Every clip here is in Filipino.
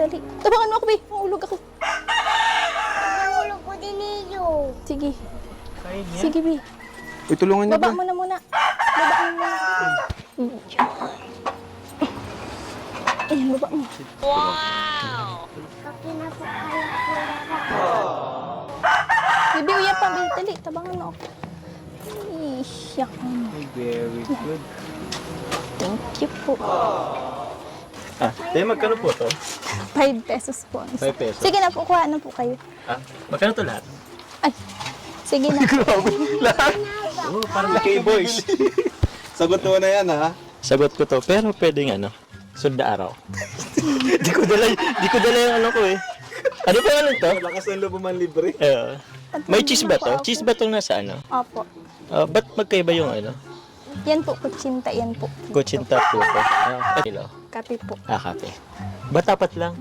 dali. Tabangan mo ako, Bi. Mahulog ako. Nahulog ko din iyo. Sige. Kaya niya. Sige, Bi. Uy, tulungan niyo Baba ba? mo na muna. Baba mo muna. Ayan, baba mo. Kapinapakaya ko. Bibi, uya pa, Bi. Dali, tabangan mo ako. Iyak mo. Very good. Thank you po. Tayo magkano po to? 5 pesos po. 5 pesos. Sige na po, kuha na po kayo. Magkano to lahat? Ay, sige na. Oh, parang laki boys. Sagot mo na yan, ha? Sagot ko to, pero pwedeng ano, sunda araw. di ko dala yung ano ko eh. Ano pa ano to? Lakas ng loob man libre. May cheese ba to? Cheese ba tong nasa ano? Opo. Ba't magkaiba yung ano? Yan po, kutsinta. Yan po. Kutsinta po to. Kilo. Kape po. Kape. Ba't tapat lang?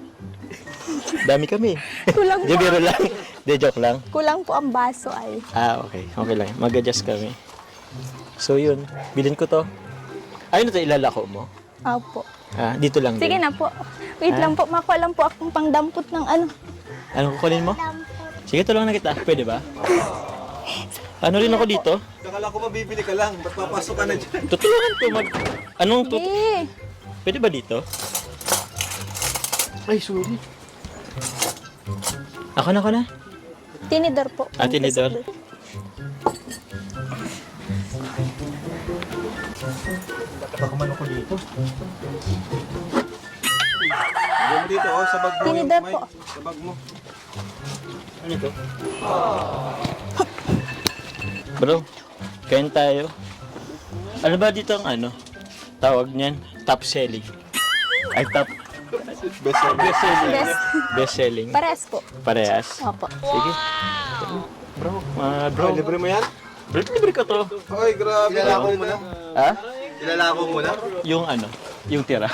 Dami kami. Kulang Di po. biro lang. Di joke lang. Kulang po ang baso ay. Okay. Okay lang. Mag-adjust kami. So yun, bilhin ko to. Ayun na to, ilalako mo. Opo. Dito lang Sige din. na po. Wait lang po. Makuha lang po akong pangdampot ng ano. Anong kukunin mo? Sige, tulungan na kita. Pwede ba? Ano rin ako dito? Akala ko mabibili ka lang. Ba't papasok ka na dyan? Tutulungan ko mag... Anong tut... Eh. Pwede ba dito? Ay, sorry. Ako na. Tinidor po. Tinidor. Baka man ako dito. Diyan dito, oh, sa bag mo. Tinidor Mike. po. Sa bag mo. Ano ito? Bro, kain tayo. Ano ba dito ang ano? Tawag niyan? Top selling. Ay, top... Best seller. Best selling. Best. Best selling. Parehas po. Parehas. Opo. Sige. Bro, bro. Ay, libre mo yan? Bro, libre ko to. Ay, grabe. Ilalako mo na. Ha? Ilalako mo na? Yung ano? Yung tira.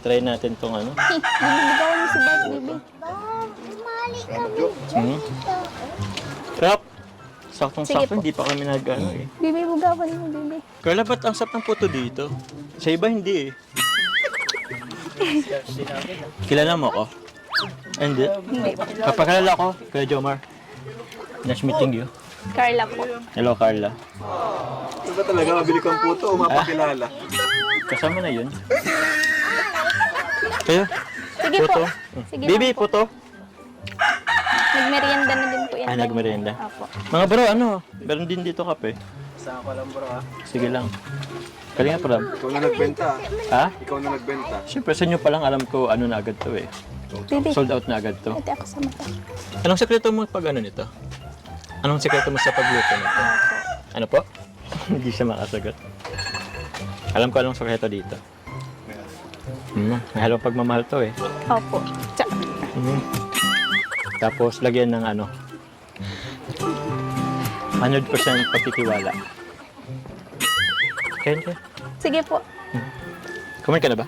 Try natin tong ano. Bibigawan mo si Bart, Bibi. Mali kami. Rap. Saktong-sakto, Sige po. hindi pa kami nag-ano eh. Bibi, bugawan mo, Bibi. Carla, ba't ang sarap ng puto dito? Sa iba, hindi eh. Kilala mo ako? Hindi. Hindi. Kapakilala ko, Kuya Jomar. Nice meeting you. Carla po. Hello, Carla. Ito ba talaga mabili kang puto o mapakilala? Kasama na yun. Kayo? Sige Puto. po. Sige Bibi, lang po. puto. Nagmerienda na din po yan. Nagmerienda. Opo. Mga bro, ano? Meron din dito kape. Saan ka lang bro ha? Sige lang. Kalinga pa lang. Ikaw na nagbenta. Ha? Ikaw na nagbenta. Siyempre, sa inyo pa lang alam ko ano na agad to eh. Bibi, Sold out na agad to. ate ako sa mata. Anong sekreto mo pag ano nito? Anong sekreto mo sa pagluto nito? Ano po? Hindi siya makasagot. Alam ko anong sekreto dito. May halong pagmamahal to eh. Opo. Tsa. Tapos lagyan ng ano. 100% pagtitiwala. Kain ka? Sige po. Kumain ka na ba?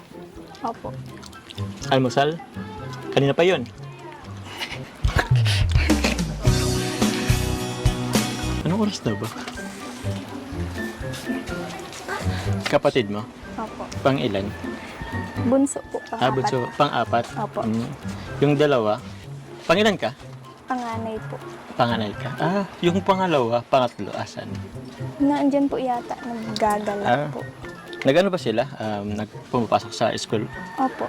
Opo. Almusal? Kanina pa yun. Anong oras na ba? Kapatid mo? Opo. Pang ilan? Bunso po. Pangapat. Bunso, pang-apat? Opo. Yung dalawa? Pang ilan ka? Panganay po. Panganay ka? Yung pangalawa, pangatlo, asan? Naandyan po yata. Naggagala po. Nag-ano ba sila? Pumapasok sa school? Opo.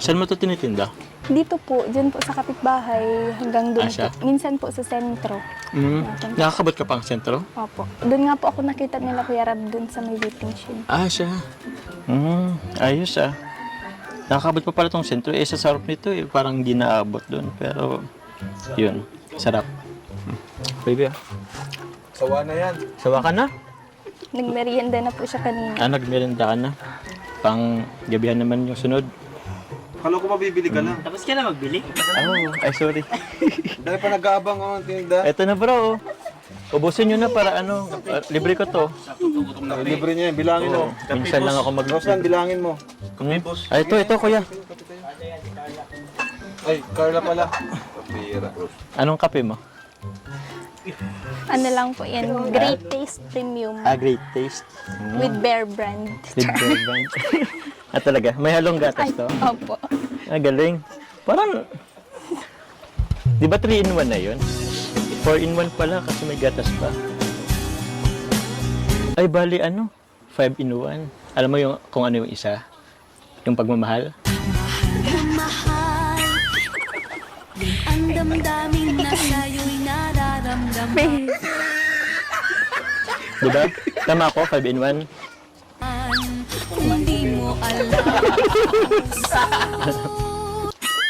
Saan mo ito tinitinda? Dito po, dyan po sa kapitbahay hanggang doon siya? po. Minsan po sa sentro. Nakakabot ka pang sentro? Opo. Doon nga po ako nakita nila Kuya Rab doon sa may waiting shed. Siya. Ayos Nakakabot pa pala tong sentro. Sa sarap nito parang hindi naabot doon. Pero, yun. Sarap. Baby Sawa na yan. Sawa ka na? Nagmerienda na po siya kanina. Nagmerenda ka na. Pang gabihan naman yung sunod. Akala ko mabibili ka lang. Tapos ka na magbili? Ay sorry. Dahil pa nag-aabang ang tinda. Eto na bro. Ubusin nyo na para libre ko to. Libre niya yan. Bilangin mo. Minsan lang ako Rosan, bilangin mo. Ito kuya. Ay, Carla pala. Kapira. Anong kape mo? Ano lang po yan, Great Taste Premium Great taste. with Bear Brand. With bear brand. Talaga, may halong gatas to. Opo. galing. Parang, di ba 3-in-1 na yun? 4-in-1 pala kasi may gatas pa. Ay, bali 5-in-1. Alam mo yung kung ano yung isa? Yung pagmamahal? Mahal, ang damdamin na sa'yo'y nararamdaman. Diba? Tama ako, 5-in-1. Kung di mo alam,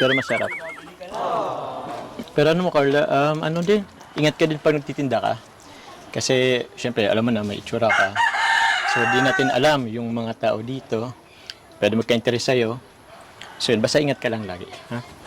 Pero masarap. Pero ano mo, Carla, din, ingat ka din pag nagtitinda ka. Kasi, syempre, alam mo na, may itsura ka. So, di natin alam yung mga tao dito. Pwede magka-interest sa'yo. So, yun, basta ingat ka lang lagi. Ha?